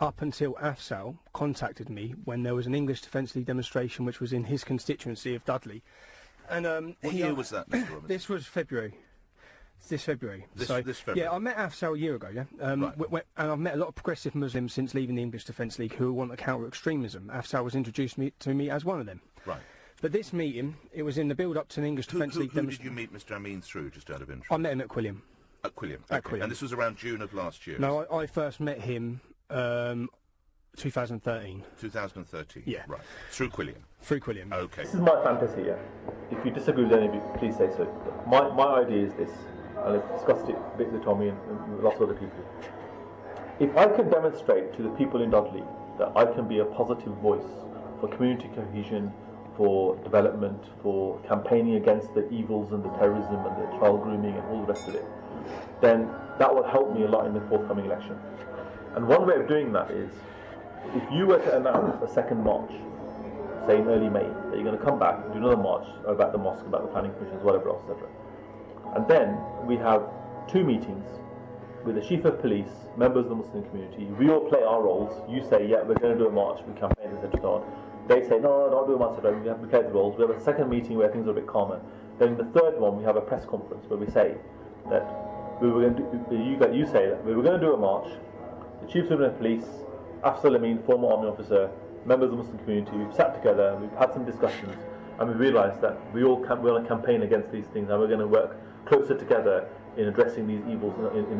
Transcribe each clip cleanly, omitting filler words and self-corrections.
up until Afsal contacted me when there was an English Defence League demonstration which was in his constituency of Dudley. And what year was that, Mr. Robinson? This was February. This February. This February? Yeah, I met Afsal a year ago, yeah? Right. And I've met a lot of progressive Muslims since leaving the English Defence League who want to counter extremism. Afsal was introduced to me as one of them. Right. But this meeting, it was in the build-up to an English Defence League demonstration. Who did you meet Mr. Amin through, just out of interest? I met him at Quilliam. At Quilliam? At okay. Quilliam. And this was around June of last year? No, I first met him 2013. 2013? Yeah. Right. Through Quilliam? Through Quilliam. Okay. This is my fantasy, yeah. If you disagree with any of you, please say so. My idea is this, and I've discussed it a bit with Tommy and lots of other people. If I can demonstrate to the people in Dudley that I can be a positive voice for community cohesion, for development, for campaigning against the evils and the terrorism and the child grooming and all the rest of it, then that will help me a lot in the forthcoming election. And one way of doing that is, if you were to announce a second march, say in early May, that you're going to come back and do another march about the mosque, about the planning commissions, whatever else, etc. And then we have 2 meetings with the chief of police, members of the Muslim community. We all play our roles. You say, yeah, we're going to do a march, we campaign, etc. They say, no, don't do a march, we have to play the roles. We have a second meeting where things are a bit calmer. Then in the third one, we have a press conference where we say that we were going to you say that we were going to do a march. The chief of police, Afzal Amin, former army officer, members of the Muslim community, we've sat together, we've had some discussions, and we realised that we're on a campaign against these things, and we're going to work closer together in addressing these evils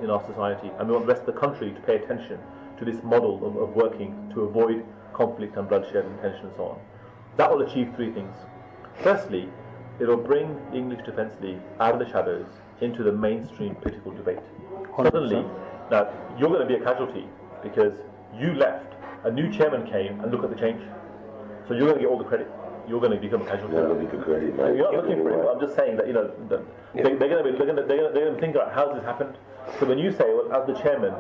in our society. And we want the rest of the country to pay attention to this model of working to avoid conflict and bloodshed and tension and so on. That will achieve 3 things. Firstly, it will bring the English Defence League out of the shadows into the mainstream political debate. 100%. Suddenly, now, you're going to be a casualty because you left, a new chairman came, and look at the change. So you're going to get all the credit. You're going to become a casualty. You're going to be credit, mate. You're not looking for it. I'm just saying that they're going to think about how this happened. So when you say, well, as the chairman,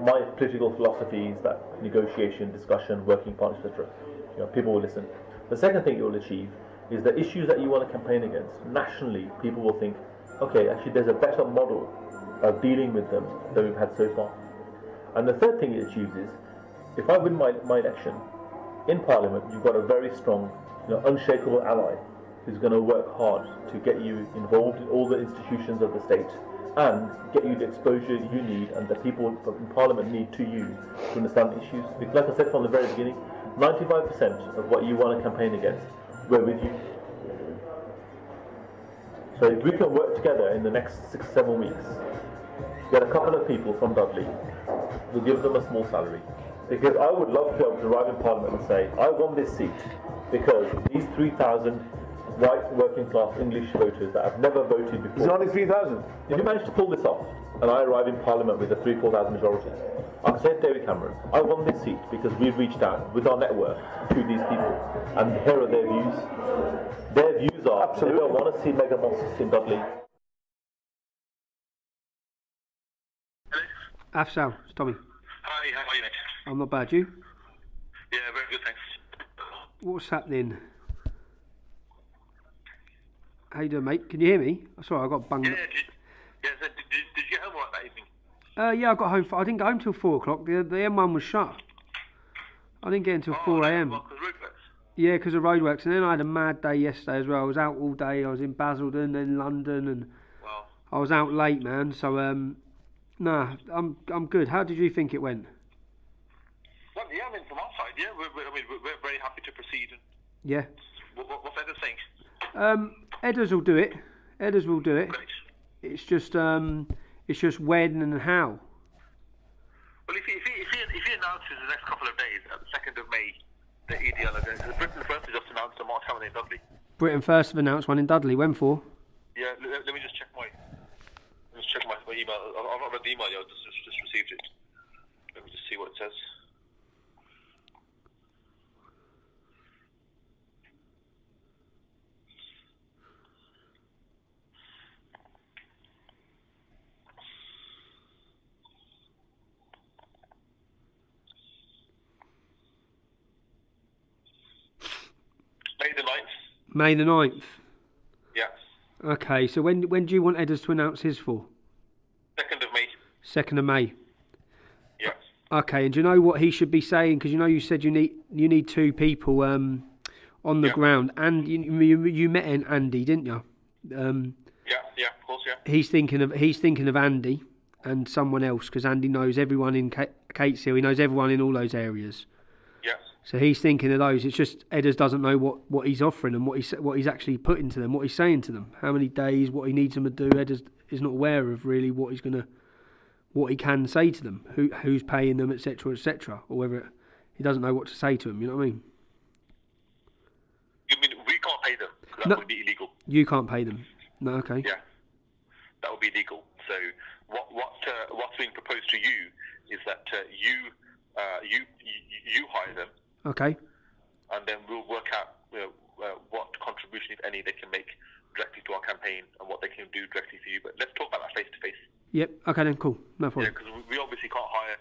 my political philosophy is that negotiation, discussion, working partners, etc. People will listen. The second thing it will achieve is the issues that you want to campaign against. Nationally, people will think, okay, actually, there's a better model of dealing with them than we've had so far. And the third thing it achieves is, if I win my election in Parliament, you've got a very strong, unshakable ally who's going to work hard to get you involved in all the institutions of the state and get you the exposure you need and the people in Parliament need to you to understand the issues. Because like I said from the very beginning, 95% of what you want to campaign against, we're with you. So if we can work together in the next 6-7 weeks, get a couple of people from Dudley, we'll give them a small salary. Because I would love to be able to arrive in Parliament and say, I won this seat because these 3,000 white working class English voters that have never voted before. Is it only 3,000? If you manage to pull this off, and I arrive in Parliament with a 3,000-4,000 majority, I can say to David Cameron, I won this seat because we've reached out with our network to these people, and here are their views. Their views are, absolutely, they don't want to see mega mosques in Dudley. Afsal, it's Tommy. Hi, how are you, mate? I'm not bad, you? Yeah, very good, thanks. What's happening? How you doing, mate? Can you hear me? Sorry, I got bunged. So did you get home all right that evening? Yeah, I got home. I didn't get home till 4 o'clock. The M1 was shut. I didn't get until 4 a.m. Well, 'cause roadworks. Yeah, because of roadworks. And then I had a mad day yesterday as well. I was out all day. I was in Basildon, then London, and Wow. I was out late, man. So, nah, I'm good. How did you think it went? Well, yeah, I mean, from our side, yeah, we're very happy to proceed. Yeah. What's Edda saying? Edders will do it. Edders will do it. Great. It's just when and how. Well, if he announces the next couple of days, at the 2nd of May, the EDL event, Britain First has just announced a march happening in Dudley. Britain First have announced one in Dudley. When for? Yeah, let me just check my email. I've not read the email yet. I just received it. Let me just see what it says. May the 9th. May the 9th. Yeah. Okay, so when do you want Edders to announce his for? 2nd of May. 2nd of May. Yeah. Okay, and do you know what he should be saying? Because you said you need two people on the ground, and you met Andy, didn't you? Yeah, of course, yeah. He's thinking of Andy and someone else, because Andy knows everyone in Cateshill. He knows everyone in all those areas. Yes. So he's thinking of those. It's just Edders doesn't know what he's offering and what he's actually putting to them, what he's saying to them, how many days, what he needs them to do. Edders is not aware of really what he can say to them, who's paying them, etc., etc., or whether he doesn't know what to say to them. You know what I mean? You mean we can't pay them? That would be illegal. You can't pay them. No, okay. Yeah, that would be illegal. So what's being proposed to you is that you hire them. Okay. And then we'll work out what contribution, if any, they can make directly to our campaign and what they can do directly for you. But let's talk about that face to face. Yep. Okay then. Cool. No problem. Yeah, because we obviously can't hire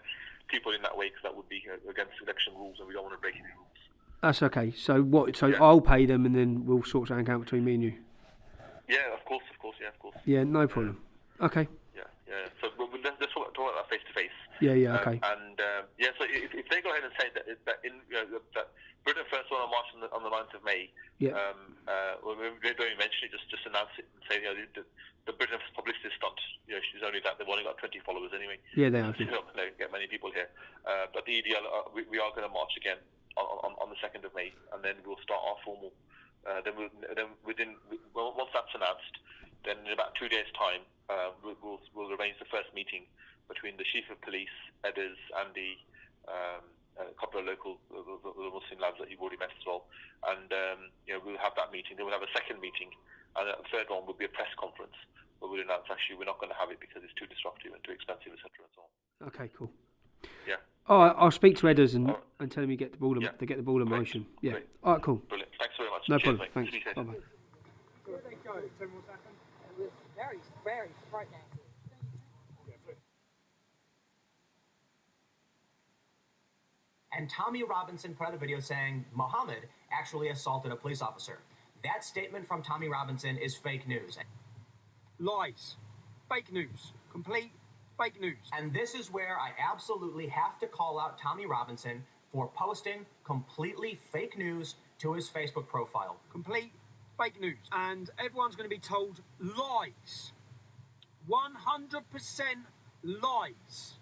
people in that way, because that would be against election rules, and we don't want to break any rules. That's okay. So what? So I'll pay them, and then we'll sort something out between me and you. Yeah, of course. Yeah, no problem. Okay. Yeah. So let's talk about that face to face. Yeah. Okay. So if they go ahead and say that that Britain First on March on the 9th of May, yeah. They don't even mention it, just announce it and say the Britain First publicity stunt. She's only that they've only got 20 followers anyway. Yeah, they have. She's not going to get many people here. But the EDL, we are going to march again on the 2nd of May, and then we'll start our formal. Once that's announced, then in about 2 days' time, we'll arrange the first meeting between the Chief of Police, Edders, Andy, a couple of local Muslim lads that you've already met as well, and we'll have that meeting. Then we'll have a second meeting, and the third one will be a press conference where we'll announce actually we're not going to have it because it's too disruptive and too expensive, etc. and so on. Okay, cool. Yeah. Oh, I'll speak to Edders and tell him you get the ball in motion. Yeah. Great. All right, cool. Brilliant. Thanks very much. No Cheers, problem. mate. Thanks. Bye bye. Where they go? Tell me what's happened. It was very, very frightening. And Tommy Robinson put out a video saying Mohammed actually assaulted a police officer. That statement from Tommy Robinson is fake news. Lies. Fake news. Complete fake news. And this is where I absolutely have to call out Tommy Robinson for posting completely fake news to his Facebook profile. Complete fake news. And everyone's going to be told lies. 100% lies.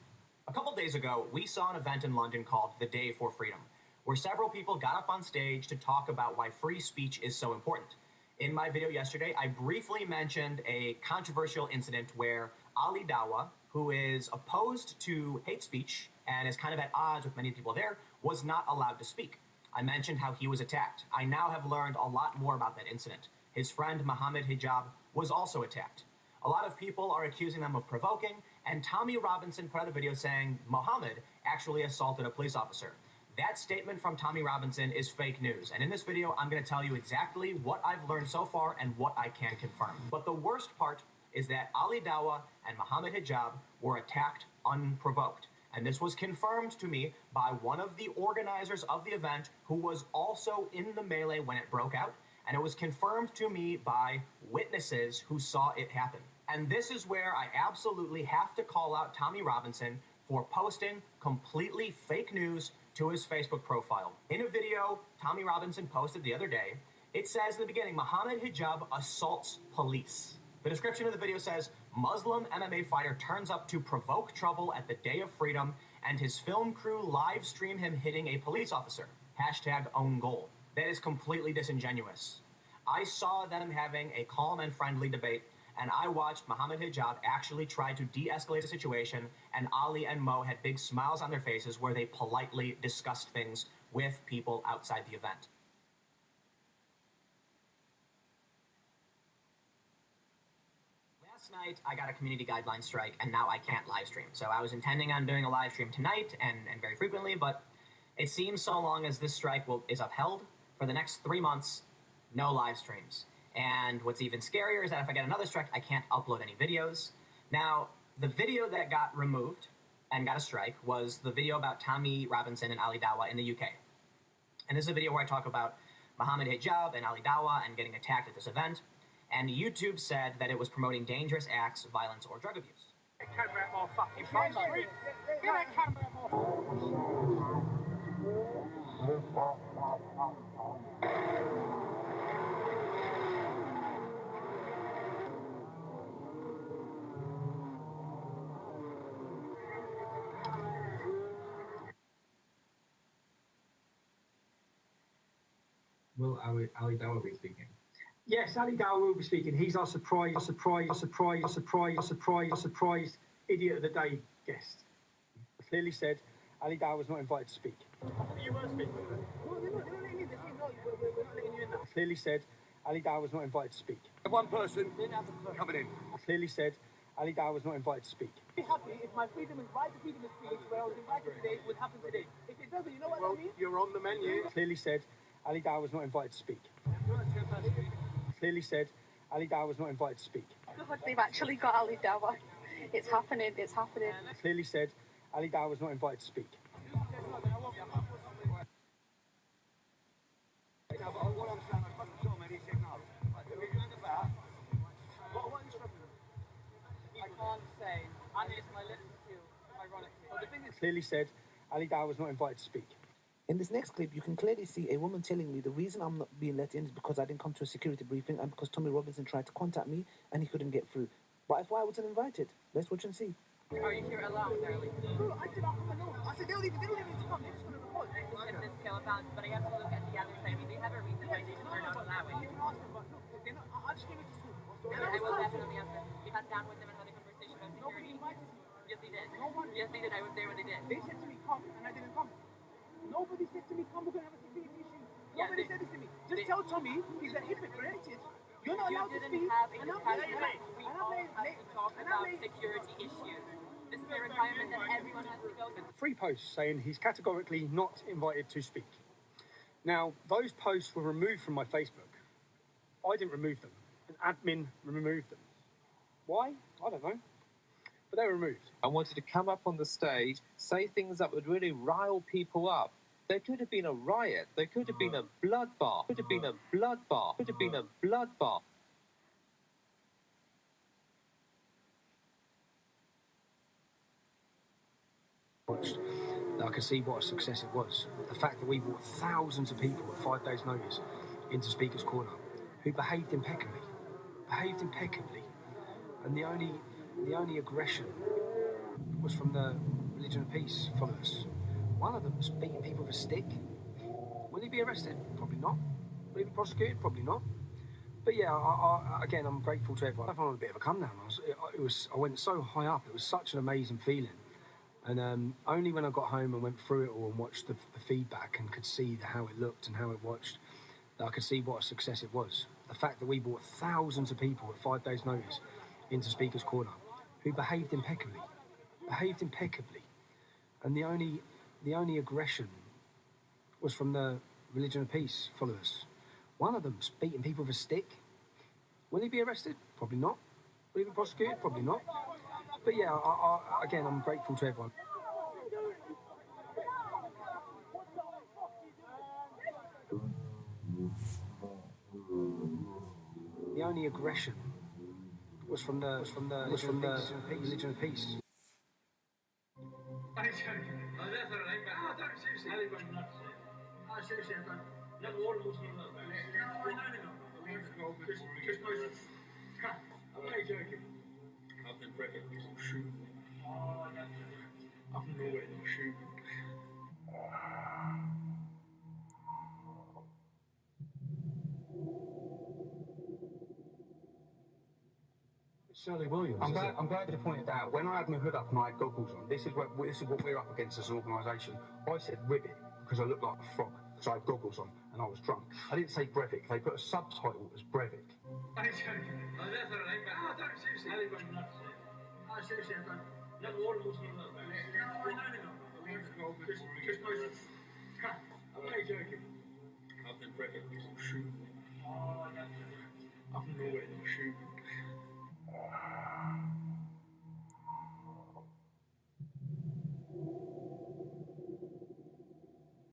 A couple days ago, we saw an event in London called The Day for Freedom, where several people got up on stage to talk about why free speech is so important. In my video yesterday, I briefly mentioned a controversial incident where Ali Dawa, who is opposed to hate speech and is kind of at odds with many people there, was not allowed to speak. I mentioned how he was attacked. I now have learned a lot more about that incident. His friend MOHAMMED HIJAB was also attacked. A lot of people are accusing them of provoking, and Tommy Robinson put out a video saying Mohammed actually assaulted a police officer. That statement from Tommy Robinson is fake news, and in this video, I'm going to tell you exactly what I've learned so far and what I can confirm. But the worst part is that Ali Dawa and MOHAMMED HIJAB were attacked unprovoked. And this was confirmed to me by one of the organizers of the event who was also in the melee when it broke out. And it was confirmed to me by witnesses who saw it happen. And this is where I absolutely have to call out Tommy Robinson for posting completely fake news to his Facebook profile. In a video Tommy Robinson posted the other day, it says in the beginning, MOHAMMED HIJAB assaults police. The description of the video says, Muslim MMA fighter turns up to provoke trouble at the Day of Freedom, and his film crew live stream him hitting a police officer. #own-goal. That is completely disingenuous. I saw them having a calm and friendly debate, and I watched MOHAMMED HIJAB actually try to de-escalate the situation, and Ali and Mo had big smiles on their faces where they politely discussed things with people outside the event. Last night, I got a community guideline strike, and now I can't live stream. So I was intending on doing a live stream tonight and very frequently, but it seems so long as this strike is upheld, for the next 3 months, no live streams. And what's even scarier is that if I get another strike, I can't upload any videos. Now, the video that got removed and got a strike was the video about Tommy Robinson and Ali Dawa in the UK. And this is a video where I talk about MOHAMMED HIJAB and Ali Dawa and getting attacked at this event. And YouTube said that it was promoting dangerous acts, violence, or drug abuse. Camera out my fucking face. Get that camera out my face. Will Ali Dawah be speaking? Yes, Ali Dawah will be speaking. He's our surprise idiot of the day guest. Clearly said Ali Dawah was not invited to speak. You were speaking. No, they're not letting you in. No, we're not letting you in now. Clearly said Ali Dawah was not invited to speak. One person coming in. Clearly said Ali Dawah was not invited to speak. Be happy if my freedom is right to freedom of speech where I was invited today would happen today. If it doesn't, you know what I mean? You're on the menu. Clearly said Ali Dawah was not invited to speak. Clearly said Ali Dawah was not invited to speak. They've actually got Ali Dawah. It's happening. It's happening. Clearly said Ali Dawah was not invited to speak. Clearly said Ali Dawah was not invited to speak. In this next clip, you can clearly see a woman telling me the reason I'm not being let in is because I didn't come to a security briefing and because Tommy Robinson tried to contact me and he couldn't get through. But if I wasn't invited, let's watch and see. Are you here alone, darling? No, I said I'll come alone. I said they don't even need to come. They're just going to report. This balance, but I have to look at the other side. I mean, they have a reason why they're not allowing. You can ask them, but look, they're not. I just came into school. I will definitely answer. You sat down with them and had a conversation about Nobody security. invited me. Yes, they did. No one. Yes, they did. I was there when they did. They said to me, come, and I didn't come. Nobody said to me, come, we're going to have a security issue. Yeah, Nobody said this to me. Just tell Tommy he's a hypocrite. You're not allowed to You speak. didn't have a And I'm discussion. late. We And all I'm have late. to talk And I'm about late. security issues. This is a requirement that everyone has to go through. 3 posts saying he's categorically not invited to speak. Now, those posts were removed from my Facebook. I didn't remove them. An admin removed them. Why? I don't know. But they were removed. I wanted to come up on the stage, say things that would really rile people up. There could have been a riot. There could have been a bloodbath. Could have been a bloodbath. Could have been a bloodbath. I could see what a success it was. The fact that we brought thousands of people at 5 days' notice into Speaker's Corner who behaved impeccably. And the only aggression was from the Religion of Peace followers. One of them was beating people with a stick. Will he be arrested? Probably not. Will he be prosecuted? Probably not. But yeah, again, I'm grateful to everyone. I found a bit of a come down. I went so high up. It was such an amazing feeling. And only when I got home and went through it all and watched the feedback and could see how it looked and how it watched, that I could see what a success it was. The fact that we brought thousands of people at 5 days' notice into Speaker's Corner who behaved impeccably. And the only aggression was from the Religion of Peace followers. One of them was beating people with a stick. Will he be arrested? Probably not. Will he be prosecuted? Probably not. But yeah, again, I'm grateful to everyone. The only aggression was from the Religion of Peace. I'm joking. Oh, that's all right. Oh, don't seriously. I've gone nuts. Oh, seriously, I've gone. No, all the Muslims are. No. Just Moses. I'm only joking. I've been breaking some shoe. I've been away no shoe. Shirley Williams. I'm glad you pointed that out. When I had my hood up and I had goggles on, this is what we're up against as an organisation. I said ribbit because I looked like a frog because I had goggles on and I was drunk. I didn't say Breivik. They put a subtitle as Breivik. I'm joking. Oh, that's all right. Oh, don't seriously. I've gone nuts. Oh, seriously, I've gone. No, all the Muslims are. No. Just Moses. I'm only joking. I've been breaking some shoe. I've been away no shoe.